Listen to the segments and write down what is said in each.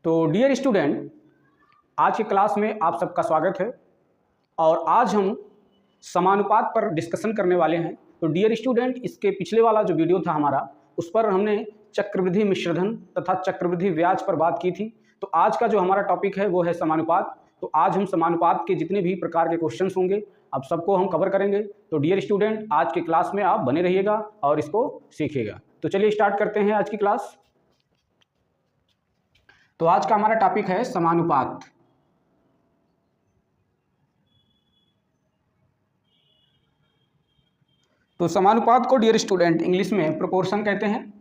तो dear student, आज की क्लास में आप सबका स्वागत है और आज हम समानुपात पर डिस्कशन करने वाले हैं। तो डियर स्टूडेंट, इसके पिछले वाला जो वीडियो था हमारा, उस पर हमने चक्रवृद्धि मिश्रधन तथा चक्रवृद्धि ब्याज पर बात की थी। तो आज का जो हमारा टॉपिक है वो है समानुपात। तो आज हम समानुपात के जितने भी प्रकार के क्वेश्चंस होंगे अब सबको हम कवर करेंगे। तो डियर स्टूडेंट, आज की क्लास में आप बने रहिएगा और इसको सीखिएगा। तो चलिए स्टार्ट करते हैं आज की क्लास। तो आज का हमारा टॉपिक है समानुपात। तो समानुपात को डियर स्टूडेंट इंग्लिश में प्रोपोर्शन कहते हैं।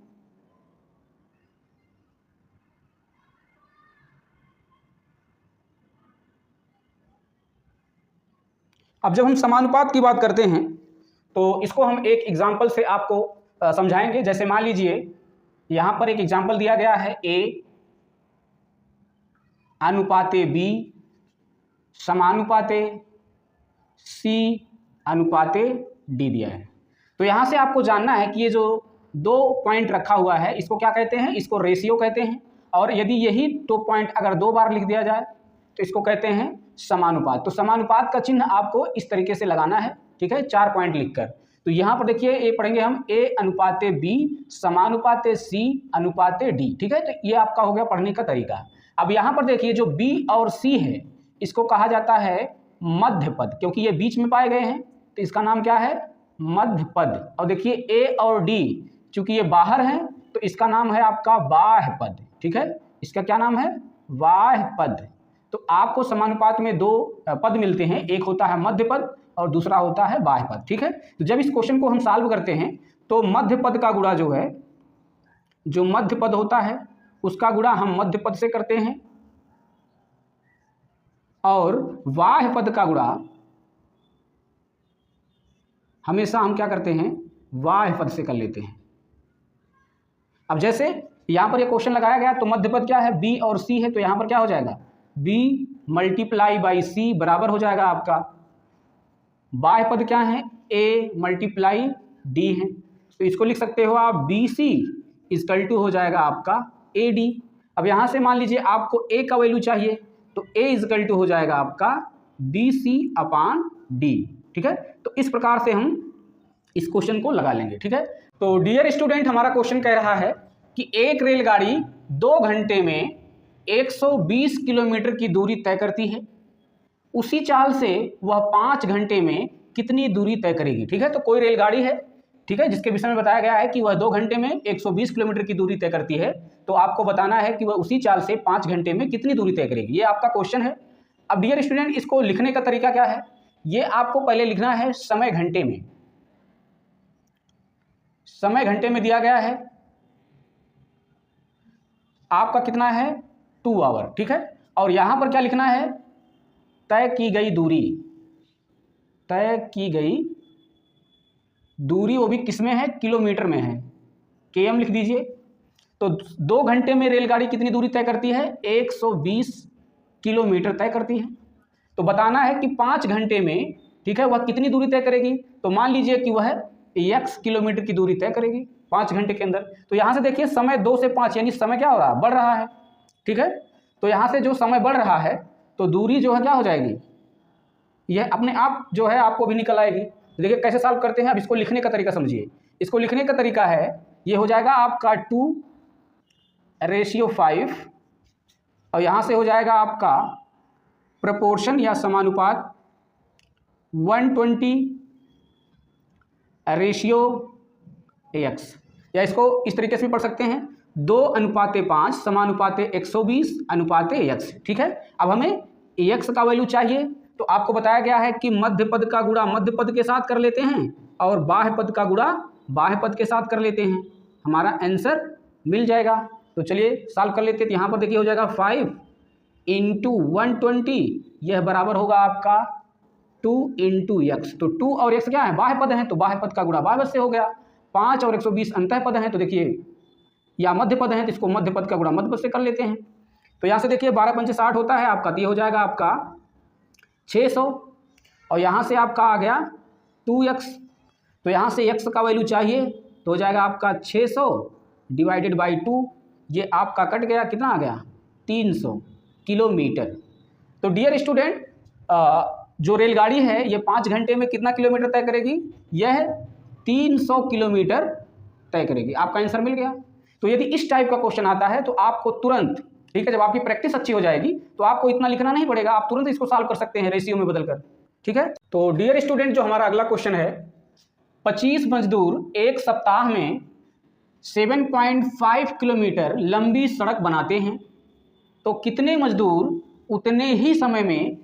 अब जब हम समानुपात की बात करते हैं तो इसको हम एक एग्जांपल से आपको समझाएंगे। जैसे मान लीजिए यहां पर एक एग्जांपल दिया गया है, A अनुपाते B समानुपाते C अनुपाते D दिया है। तो यहाँ से आपको जानना है कि ये जो दो पॉइंट रखा हुआ है इसको क्या कहते हैं? इसको रेशियो कहते हैं। और यदि यही दो पॉइंट अगर दो बार लिख दिया जाए तो इसको कहते हैं समानुपात। तो समानुपात का चिन्ह आपको इस तरीके से लगाना है, ठीक है, 4 पॉइंट लिखकर। तो यहाँ पर देखिए ए पढ़ेंगे हम A अनुपाते B समानुपाते C अनुपाते D, ठीक है। तो ये आपका हो गया पढ़ने का तरीका। अब यहाँ पर देखिए जो B और C है इसको कहा जाता है मध्य पद, क्योंकि ये बीच में पाए गए हैं तो इसका नाम क्या है? मध्य पद। और देखिए A और D चूंकि ये बाहर हैं तो इसका नाम है आपका बाह्य पद, ठीक है। इसका क्या नाम है? बाह्य पद। तो आपको समानुपात में दो पद मिलते हैं, एक होता है मध्य पद और दूसरा होता है बाह्य पद, ठीक है। तो जब इस क्वेश्चन को हम सॉल्व करते हैं तो मध्य पद का गुणा जो है, जो मध्य पद होता है उसका गुणा हम मध्य पद से करते हैं और बाह्य पद का गुणा हमेशा हम क्या करते हैं? बाह्य पद से कर लेते हैं। अब जैसे यहां पर ये क्वेश्चन लगाया गया तो मध्य पद क्या है? B और C है। तो यहां पर क्या हो जाएगा? B मल्टीप्लाई बाई C बराबर हो जाएगा आपका, बाह्य पद क्या है? A मल्टीप्लाई D है। तो इसको लिख सकते हो आप BC इक्वल टू हो जाएगा आपका AD। अब यहां से मान लीजिए आपको A का वैल्यू चाहिए तो A इक्वल टू हो जाएगा आपका BC अपान D, ठीक है। तो इस प्रकार से हम इस क्वेश्चन को लगा लेंगे, ठीक है। तो डियर स्टूडेंट, हमारा क्वेश्चन कह रहा है कि एक रेलगाड़ी 2 घंटे में 120 किलोमीटर की दूरी तय करती है, उसी चाल से वह 5 घंटे में कितनी दूरी तय करेगी, ठीक है। तो कोई रेलगाड़ी है, ठीक है, जिसके विषय में बताया गया है कि वह 2 घंटे में 120 किलोमीटर की दूरी तय करती है। तो आपको बताना है कि वह उसी चाल से 5 घंटे में कितनी दूरी तय करेगी। ये आपका क्वेश्चन है। अब डियर स्टूडेंट, इसको लिखने का तरीका क्या है? ये आपको पहले लिखना है समय घंटे में। समय घंटे में दिया गया है आपका कितना है? 2 आवर, ठीक है। और यहां पर क्या लिखना है? तय की गई दूरी, तय की गई दूरी, वो भी किसमें है? किलोमीटर में है, km लिख दीजिए। तो 2 घंटे में रेलगाड़ी कितनी दूरी तय करती है? 120 किलोमीटर तय करती है। तो बताना है कि 5 घंटे में, ठीक है, वह कितनी दूरी तय करेगी। तो मान लीजिए कि वह x किलोमीटर की दूरी तय करेगी 5 घंटे के अंदर। तो यहां से देखिए समय 2 से 5 यानी समय क्या हो रहा है? बढ़ रहा है, ठीक है। तो यहां से जो समय बढ़ रहा है तो दूरी जो है क्या हो जाएगी? यह अपने आप जो है आपको भी निकल आएगी। देखिए कैसे सॉल्व करते हैं। अब इसको लिखने का तरीका समझिए। इसको लिखने का तरीका है, ये हो जाएगा आपका 2:5 और यहां से हो जाएगा आपका प्रपोर्शन या समानुपात 120:x, या इसको इस तरीके से भी पढ़ सकते हैं 2:5 समानुपाते 120 अनुपाते x, ठीक है। अब हमें x का वैल्यू चाहिए तो आपको बताया गया है कि मध्य पद का गुणा मध्य पद के साथ कर लेते हैं और बाह्य पद का गुणा बाह्य पद के साथ कर लेते हैं, हमारा आंसर मिल जाएगा। तो चलिए सॉल्व कर लेते हैं। तो यहाँ पर देखिए हो जाएगा 5 × 120, यह बराबर होगा आपका 2 × x। तो 2 और x क्या है? बाह्य पद हैं, तो बाह्य पद का गुणा बाह्य पद से हो गया। 5 और 120 अंतः पद हैं, तो देखिए या मध्य पद हैं तो इसको मध्य पद का गुणा मध्य पद से कर लेते हैं। तो यहाँ से देखिए 12 पंचे 60 होता है आपका, तो ये हो जाएगा आपका 600 और यहाँ से आपका आ गया 2x। तो यहाँ से x का वैल्यू चाहिए तो हो जाएगा आपका 600 डिवाइडेड बाई 2, ये आपका कट गया, कितना आ गया? 300 किलोमीटर। तो डियर स्टूडेंट, जो रेलगाड़ी है ये 5 घंटे में कितना किलोमीटर तय करेगी? यह 300 किलोमीटर तय करेगी। आपका आंसर मिल गया। तो यदि इस टाइप का क्वेश्चन आता है तो आपको तुरंत, ठीक है, जब आपकी प्रैक्टिस अच्छी हो जाएगी तो आपको इतना लिखना नहीं पड़ेगा, आप तुरंत इसको सॉल्व कर सकते हैं रेशियो में बदलकर। ठीक है, तो डियर स्टूडेंट, जो हमारा अगला क्वेश्चन है, 25 मजदूर एक सप्ताह में 7.5 किलोमीटर लंबी सड़क बनाते हैं, तो कितने मजदूर उतने ही समय में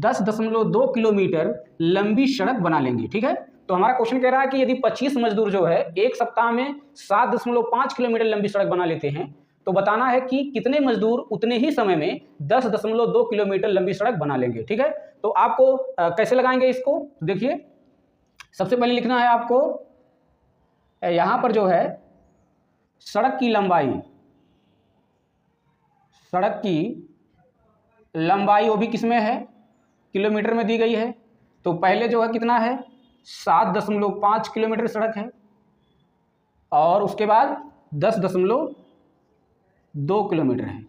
10.2 किलोमीटर लंबी सड़क बना लेंगे? ठीक है, तो हमारा क्वेश्चन कह रहा है कि यदि 25 मजदूर जो है एक सप्ताह में 7.5 किलोमीटर लंबी सड़क बना लेते हैं, तो बताना है कि कितने मजदूर उतने ही समय में 10.2 किलोमीटर लंबी सड़क बना लेंगे। ठीक है, तो आपको कैसे लगाएंगे इसको? देखिए, सबसे पहले लिखना है आपको यहां पर जो है सड़क की लंबाई वो भी किसमें है? किलोमीटर में दी गई है। तो पहले जो है कितना है? 7.5 किलोमीटर सड़क है, और उसके बाद 10.2 किलोमीटर है।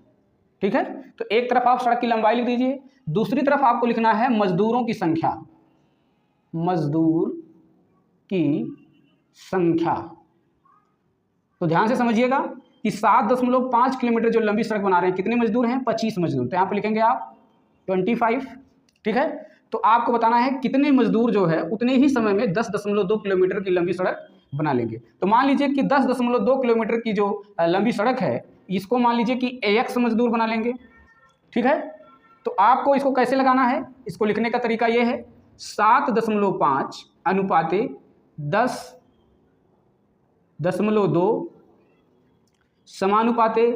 ठीक है, तो एक तरफ आप सड़क की लंबाई लिख दीजिए, दूसरी तरफ आपको लिखना है मजदूरों की संख्या। मजदूर की संख्या, तो ध्यान से समझिएगा कि 7.5 किलोमीटर जो लंबी सड़क बना रहे हैं, कितने मजदूर हैं? 25 मजदूर। तो यहाँ पर लिखेंगे आप 25। ठीक है, तो आपको बताना है कितने मजदूर जो है उतने ही समय में 10.2 किलोमीटर की लंबी सड़क बना लेंगे। तो मान लीजिए कि 10.2 किलोमीटर की जो लंबी सड़क है, इसको मान लीजिए कि AX मजदूर बना लेंगे। ठीक है, तो आपको इसको कैसे लगाना है? इसको लिखने का तरीका यह है, 7.5 अनुपाते 10.2 समानुपाते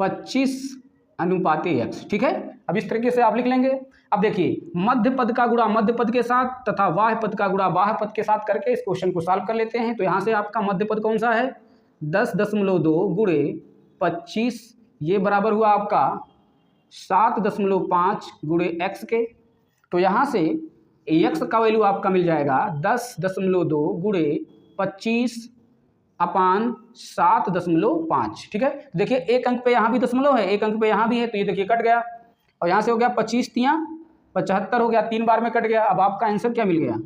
25 अनुपाते x। ठीक है, अब इस तरीके से आप लिख लेंगे। अब देखिए, मध्य पद का गुणा मध्य पद के साथ तथा बाह्य पद का गुणा बाह्य पद के साथ करके इस क्वेश्चन को सॉल्व कर लेते हैं। तो यहाँ से आपका मध्य पद कौन सा है? 10.2 गुणे 25, ये बराबर हुआ आपका 7.5 गुणे x के। तो यहाँ से x का वैल्यू आपका मिल जाएगा 10.2 गुणे 25 अपान 7.5। ठीक है, देखिए एक अंक पे यहाँ भी दशमलव है, एक अंक पे यहाँ भी है, तो ये देखिए कट गया, और यहाँ से हो गया 25 तियाँ 75 हो गया, 3 बार में कट गया। अब आपका आंसर क्या मिल गया?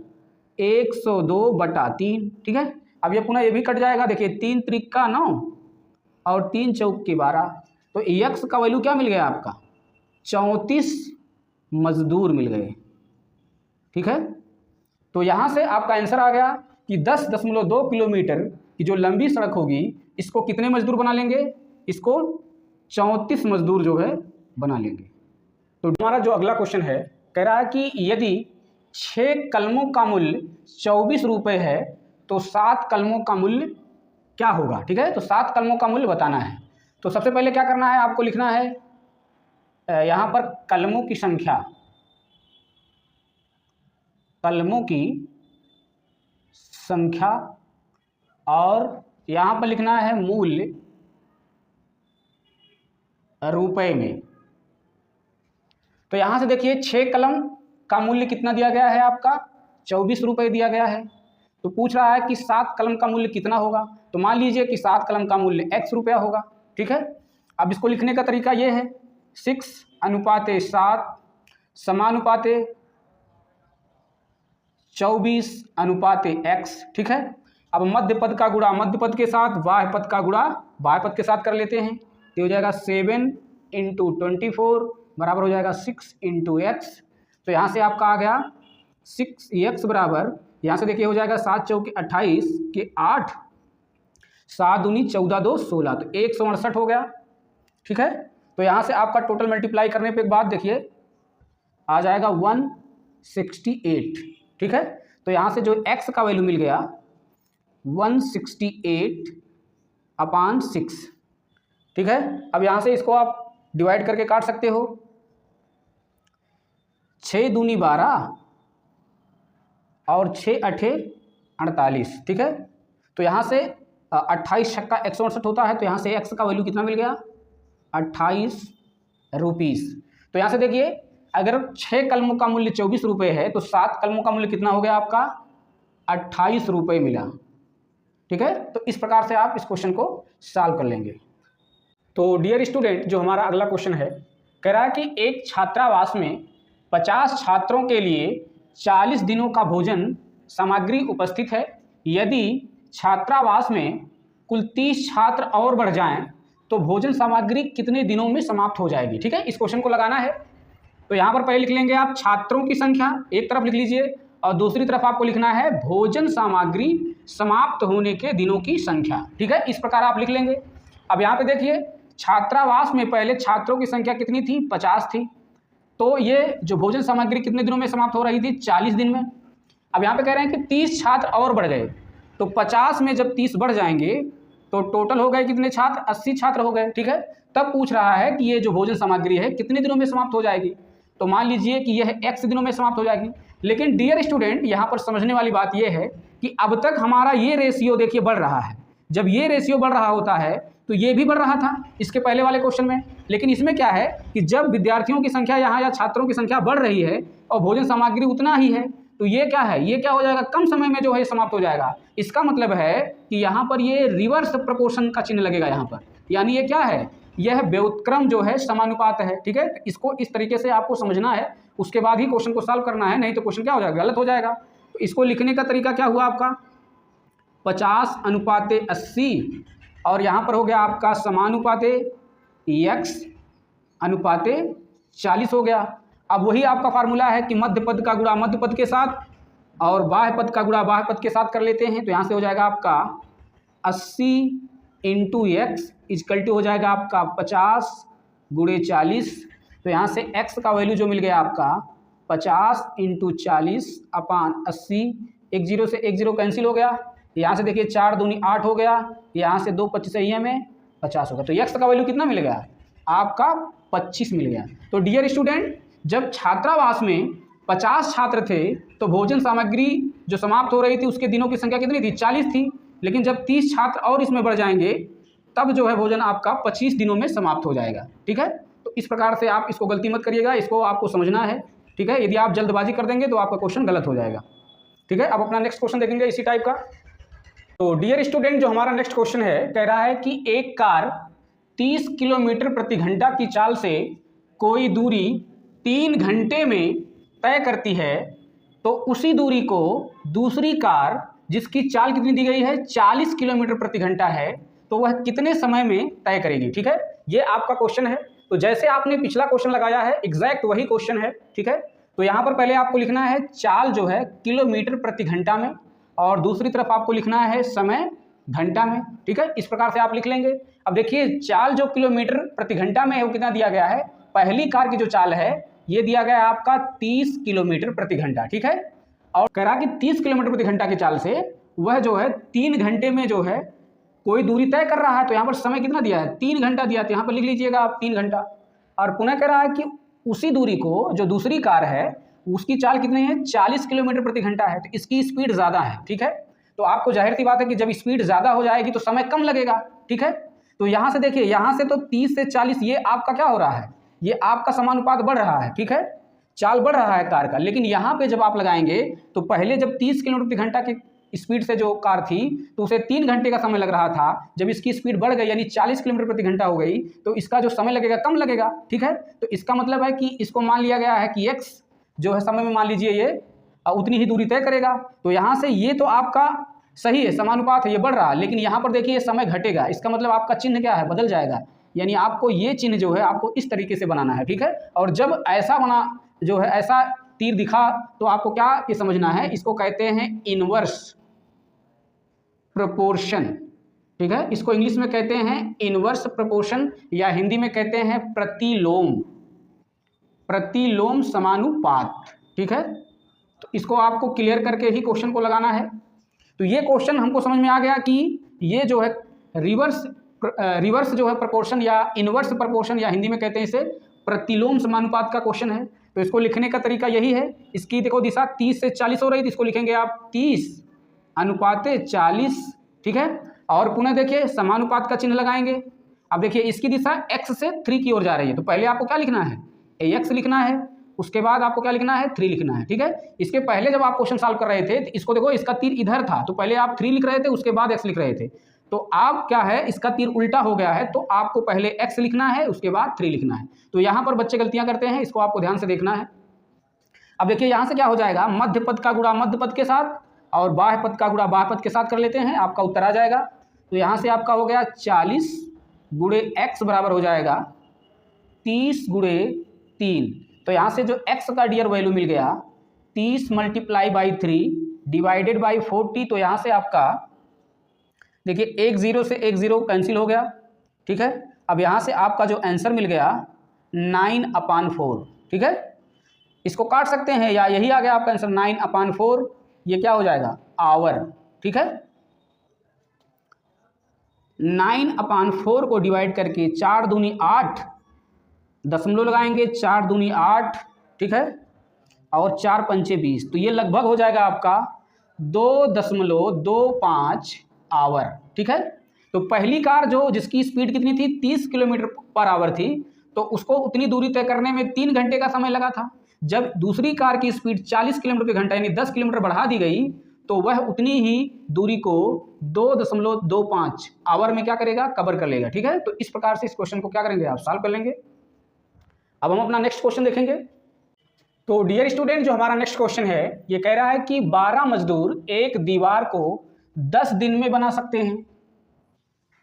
102/3। ठीक है, अब ये पुनः ये भी कट जाएगा। देखिए 3 त्रिका 9 और 3 चौके 12, तो x का वैल्यू क्या मिल गया आपका? 34 मजदूर मिल गए। ठीक है, तो यहाँ से आपका आंसर आ गया कि 10.2 किलोमीटर की जो लंबी सड़क होगी, इसको कितने मजदूर बना लेंगे? इसको 34 मजदूर जो है बना लेंगे। तो हमारा जो अगला क्वेश्चन है, कह रहा है कि यदि 6 कलमों का मूल्य 24 रुपये है तो 7 कलमों का मूल्य क्या होगा? ठीक है, तो 7 कलमों का मूल्य बताना है। तो सबसे पहले क्या करना है? आपको लिखना है यहाँ पर कलमों की संख्या, और यहाँ पर लिखना है मूल्य रुपए में। तो यहाँ से देखिए 6 कलम का मूल्य कितना दिया गया है आपका? 24 रुपये दिया गया है। तो पूछ रहा है कि 7 कलम का मूल्य कितना होगा? तो मान लीजिए कि 7 कलम का मूल्य x रुपया होगा। ठीक है, अब इसको लिखने का तरीका ये है, 6:7 समानुपाते 24/x। ठीक है, अब मध्य पद का गुणा मध्य पद के साथ, बाह्य पद का गुणा बाह्य पद के साथ कर लेते हैं। तो हो जाएगा 7 × 24 बराबर हो जाएगा 6 × x। तो यहाँ से आपका आ गया 6x बराबर, यहाँ से देखिए हो जाएगा 7 चौके 28 के 8, 7 दूनी 14 2 16, तो 168 हो गया। ठीक है, तो यहाँ से आपका टोटल मल्टीप्लाई करने पे एक बात देखिए आ जाएगा 168। ठीक है, तो यहाँ से जो x का वैल्यू मिल गया 168/6। ठीक है, अब यहाँ से इसको आप डिवाइड करके काट सकते हो, 6 दूनी 12 और 6 8 48। ठीक है, तो यहाँ से 28 छक्का 168 होता है, तो यहाँ से x का वैल्यू कितना मिल गया? 28 रुपीस। तो यहाँ से देखिए अगर 6 कलमों का मूल्य 24 रुपये है तो 7 कलमों का मूल्य कितना हो गया आपका? 28 रुपये मिला। ठीक है, तो इस प्रकार से आप इस क्वेश्चन को सॉल्व कर लेंगे। तो डियर स्टूडेंट, जो हमारा अगला क्वेश्चन है, कह रहा है कि एक छात्रावास में 50 छात्रों के लिए 40 दिनों का भोजन सामग्री उपस्थित है। यदि छात्रावास में कुल 30 छात्र और बढ़ जाएं तो भोजन सामग्री कितने दिनों में समाप्त हो जाएगी। ठीक है, इस क्वेश्चन को लगाना है। तो यहाँ पर पहले लिख लेंगे आप छात्रों की संख्या, एक तरफ लिख लीजिए, और दूसरी तरफ आपको लिखना है भोजन सामग्री समाप्त होने के दिनों की संख्या। ठीक है, इस प्रकार आप लिख लेंगे। अब यहाँ पे देखिए, छात्रावास में पहले छात्रों की संख्या कितनी थी, 50 थी। तो ये जो भोजन सामग्री कितने दिनों में समाप्त हो रही थी, 40 दिन में। अब यहाँ पे कह रहे हैं कि 30 छात्र और बढ़ गए, तो 50 में जब 30 बढ़ जाएंगे तो टोटल हो गए कितने छात्र, 80 छात्र हो गए। ठीक है, तब पूछ रहा है कि ये जो भोजन सामग्री है कितने दिनों में समाप्त हो जाएगी। तो मान लीजिए कि यह x दिनों में समाप्त हो जाएगी। लेकिन डियर स्टूडेंट, यहाँ पर समझने वाली बात यह है कि अब तक हमारा ये रेशियो देखिए बढ़ रहा है। जब ये रेशियो बढ़ रहा होता है तो ये भी बढ़ रहा था इसके पहले वाले क्वेश्चन में। लेकिन इसमें क्या है कि जब विद्यार्थियों की संख्या यहाँ या छात्रों की संख्या बढ़ रही है और भोजन सामग्री उतना ही है, तो ये क्या है, ये क्या हो जाएगा, कम समय में जो है समाप्त हो जाएगा। इसका मतलब है कि यहाँ पर ये रिवर्स प्रपोर्शन का चिन्ह लगेगा यहाँ पर, यानी ये क्या है, यह व्युत्क्रम जो है समानुपात है। ठीक है, इसको इस तरीके से आपको समझना है, उसके बाद ही क्वेश्चन को सॉल्व करना है, नहीं तो क्वेश्चन क्या हो जाएगा, गलत हो जाएगा। तो इसको लिखने का तरीका क्या हुआ आपका, 50/80, और यहाँ पर हो गया आपका समानुपाते x अनुपाते 40 हो गया। अब वही आपका फार्मूला है कि मध्य पद का गुणा मध्य पद के साथ और बाह्य पद का गुणा बाह्य पद के साथ कर लेते हैं। तो यहाँ से हो जाएगा आपका 80 × x इक्वल टू हो जाएगा आपका 50 × 40। तो यहाँ से x का वैल्यू जो मिल गया आपका 50 × 40/80, एक जीरो से एक जीरो कैंसिल हो गया। यहाँ से देखिए 4 दूनी 8 हो गया, यहाँ से 2 25 ही में 50 हो गया। तो x का वैल्यू कितना मिल गया आपका, 25 मिल गया। तो डियर स्टूडेंट, जब छात्रावास में 50 छात्र थे तो भोजन सामग्री जो समाप्त हो रही थी उसके दिनों की संख्या कितनी थी, 40 थी। लेकिन जब 30 छात्र और इसमें बढ़ जाएंगे तब जो है भोजन आपका 25 दिनों में समाप्त हो जाएगा। ठीक है, तो इस प्रकार से आप इसको गलती मत करिएगा, इसको आपको समझना है। ठीक है, यदि आप जल्दबाजी कर देंगे तो आपका क्वेश्चन गलत हो जाएगा। ठीक है, अब अपना नेक्स्ट क्वेश्चन देखेंगे इसी टाइप का। तो डियर स्टूडेंट, जो हमारा नेक्स्ट क्वेश्चन है, कह रहा है कि एक कार 30 किलोमीटर प्रति घंटा की चाल से कोई दूरी 3 घंटे में तय करती है, तो उसी दूरी को दूसरी कार जिसकी चाल कितनी दी गई है, 40 किलोमीटर प्रति घंटा है, तो वह कितने समय में तय करेगी। ठीक है, ये आपका क्वेश्चन है। तो जैसे आपने पिछला क्वेश्चन लगाया है एग्जैक्ट वही क्वेश्चन है। ठीक है, तो यहाँ पर पहले आपको लिखना है चाल जो है किलोमीटर प्रति घंटा में, और दूसरी तरफ आपको लिखना है समय घंटा में। ठीक है, इस प्रकार से आप लिख लेंगे। अब देखिए, चाल जो किलोमीटर प्रति घंटा में है वो कितना दिया गया है, पहली कार की जो चाल है ये दिया गया है आपका 30 किलोमीटर प्रति घंटा। ठीक है, और कह रहा कि 30 किलोमीटर प्रति घंटा की चाल से वह जो है 3 घंटे में जो है कोई दूरी तय कर रहा है। तो यहाँ पर समय कितना दिया है, 3 घंटा दिया, तो यहाँ पर लिख लीजिएगा आप 3 घंटा। और पुनः कह रहा है कि उसी दूरी को जो दूसरी कार है उसकी चाल कितनी है, 40 किलोमीटर प्रति घंटा है, तो इसकी स्पीड ज़्यादा है। ठीक है, तो आपको जाहिर सी बात है कि जब स्पीड ज़्यादा हो जाएगी तो समय कम लगेगा। ठीक है, तो यहाँ से देखिए, यहाँ से तो 30 से 40 ये आपका क्या हो रहा है, ये आपका समानुपात बढ़ रहा है। ठीक है, चाल बढ़ रहा है कार का। लेकिन यहाँ पे जब आप लगाएंगे तो पहले जब 30 किलोमीटर प्रति घंटा की स्पीड से जो कार थी तो उसे 3 घंटे का समय लग रहा था। जब इसकी स्पीड बढ़ गई यानी 40 किलोमीटर प्रति घंटा हो गई तो इसका जो समय लगेगा कम लगेगा। ठीक है, तो इसका मतलब है कि इसको मान लिया गया है कि x जो है समय में मान लीजिए ये उतनी ही दूरी तय करेगा। तो यहाँ से ये तो आपका सही है, समानुपात है, ये बढ़ रहा है। लेकिन यहाँ पर देखिए समय घटेगा, इसका मतलब आपका चिन्ह क्या है, बदल जाएगा। यानी आपको ये चिन्ह जो है आपको इस तरीके से बनाना है। ठीक है, और जब ऐसा बना जो है ऐसा तीर दिखा तो आपको क्या ये समझना है, इसको कहते हैं इनवर्स प्रोपोर्शन। ठीक है, इसको इंग्लिश में कहते हैं इनवर्स प्रोपोर्शन, या हिंदी में कहते हैं प्रतिलोम समानुपात। ठीक है, तो इसको आपको क्लियर करके ही क्वेश्चन को लगाना है। तो ये क्वेश्चन हमको समझ में आ गया कि ये जो है रिवर्स जो है प्रोपोर्शन या इनवर्स प्रोपोर्शन, या हिंदी में कहते हैं इसे प्रतिलोम समानुपात का क्वेश्चन है। तो इसको लिखने का तरीका यही है, इसकी देखो दिशा 30 से 40 हो रही थी, इसको लिखेंगे आप 30/40। ठीक है, और पुनः देखिए समानुपात का चिन्ह लगाएंगे। अब देखिए इसकी दिशा x से 3 की ओर जा रही है, तो पहले आपको क्या लिखना है, ax लिखना है, उसके बाद आपको क्या लिखना है, 3 लिखना है। ठीक है, इसके पहले जब आप क्वेश्चन सॉल्व कर रहे थे तो इसको देखो, इसका तीर इधर था तो पहले आप 3 लिख रहे थे, उसके बाद x लिख रहे थे। तो आप क्या है, इसका तीर उल्टा हो गया है, तो आपको पहले x लिखना है, उसके बाद 3 लिखना है। तो यहाँ पर बच्चे गलतियाँ करते हैं, इसको आपको ध्यान से देखना है। अब देखिए यहाँ से क्या हो जाएगा, मध्य पद का गुणा मध्य पद के साथ और बाह्य पद का गुणा बाह्य पद के साथ कर लेते हैं, आपका उत्तर आ जाएगा। तो यहाँ से आपका हो गया 40 गुणे x बराबर हो जाएगा 30 गुणे 3। तो यहाँ से जो x का डियर वैल्यू मिल गया 30 मल्टीप्लाई बाई 3 डिवाइडेड बाई 40। तो यहाँ से आपका देखिए एक 0 से एक 0 कैंसिल हो गया, ठीक है। अब यहाँ से आपका जो आंसर मिल गया 9/4, ठीक है। इसको काट सकते हैं या यही आ गया आपका आंसर 9/4, ये क्या हो जाएगा आवर, ठीक है। 9/4 को डिवाइड करके 4 दूनी 8, दशमलव लगाएंगे 4 दूनी 8, ठीक है, और 4 पंचे 20। तो ये लगभग हो जाएगा आपका 2.25 आवर, ठीक है। तो पहली कार जो जिसकी स्पीड कितनी थी 30 किलोमीटर पर आवर थी, तो उसको उतनी दूरी तय करने में 3 घंटे का समय लगा था। जब दूसरी कार की स्पीड 40 किलोमीटर प्रति घंटा यानी 10 किलोमीटर बढ़ा दी गई, तो वह उतनी ही दूरी को 2.25 आवर में क्या करेगा, कवर कर लेगा, ठीक है। तो इस प्रकार से इस क्वेश्चन को क्या करेंगे, आप सॉल्व कर लेंगे। अब हम अपना नेक्स्ट क्वेश्चन देखेंगे। तो डियर स्टूडेंट, जो हमारा नेक्स्ट क्वेश्चन है ये कह रहा है कि 12 मजदूर एक दीवार को 10 दिन में बना सकते हैं।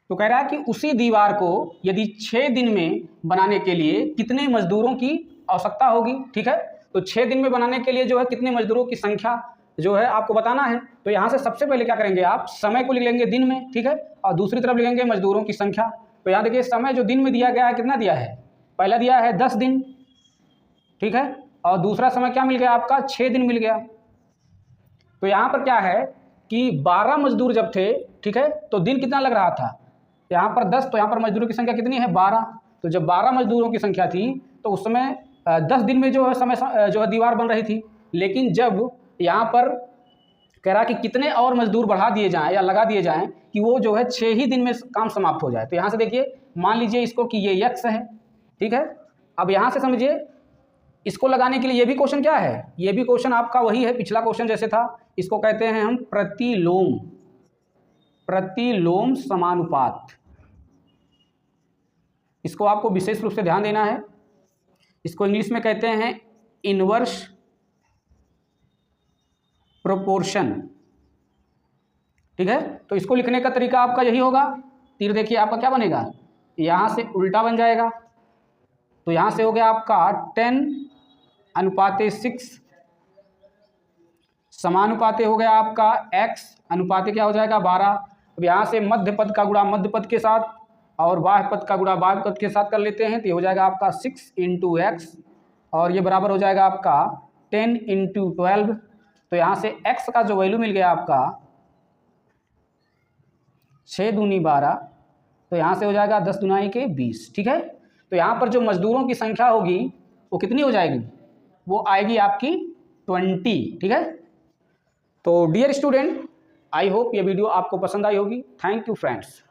तो कह रहा है कि उसी दीवार को यदि 6 दिन में बनाने के लिए कितने मजदूरों की आवश्यकता होगी, ठीक है। तो 6 दिन में बनाने के लिए जो है कितने मजदूरों की संख्या जो है आपको बताना है। तो यहाँ से सबसे पहले क्या करेंगे, आप समय को लिख लेंगे दिन में, ठीक है, और दूसरी तरफ लिखेंगे मजदूरों की संख्या। तो यहाँ देखिए समय जो दिन में दिया गया है कितना दिया है, पहला दिया है 10 दिन, ठीक है, और दूसरा समय क्या मिल गया आपका 6 दिन मिल गया। तो यहाँ पर क्या है कि 12 मजदूर जब थे, ठीक है, तो दिन कितना लग रहा था, यहाँ पर 10, तो यहाँ पर मजदूरों की संख्या कितनी है 12। तो जब 12 मजदूरों की संख्या थी तो उस समय 10 दिन में जो है समय जो है दीवार बन रही थी। लेकिन जब यहाँ पर कह रहा कि कितने और मजदूर बढ़ा दिए जाएं या लगा दिए जाएं कि वो जो है 6 ही दिन में काम समाप्त हो जाए। तो यहाँ से देखिए मान लीजिए इसको कि ये x है, ठीक है। अब यहाँ से समझिए इसको लगाने के लिए ये भी क्वेश्चन क्या है, ये भी क्वेश्चन आपका वही है पिछला क्वेश्चन जैसे था। इसको कहते हैं हम प्रतिलोम समानुपात। इसको आपको विशेष रूप से ध्यान देना है। इसको इंग्लिश में कहते हैं इनवर्स प्रोपोर्शन, ठीक है। तो इसको लिखने का तरीका आपका यही होगा। तीर देखिए आपका क्या बनेगा, यहाँ से उल्टा बन जाएगा। तो यहाँ से हो गया आपका 10:6 समानुपाते हो गया आपका x अनुपाते क्या हो जाएगा 12। अब यहाँ से मध्य पद का गुणा मध्य पद के साथ और बाह्य पद का गुणा बाह्य पद के साथ कर लेते हैं। तो ये हो जाएगा आपका 6 × x और ये बराबर हो जाएगा आपका 10 × 12। तो यहाँ से x का जो वैल्यू मिल गया आपका 6 दूनी 12, तो यहाँ से हो जाएगा 10 दूनाई के 20, ठीक है। तो यहाँ पर जो मजदूरों की संख्या होगी वो कितनी हो जाएगी, वो आएगी आपकी 20, ठीक है। तो डियर स्टूडेंट, आई होप ये वीडियो आपको पसंद आई होगी। Thank you friends.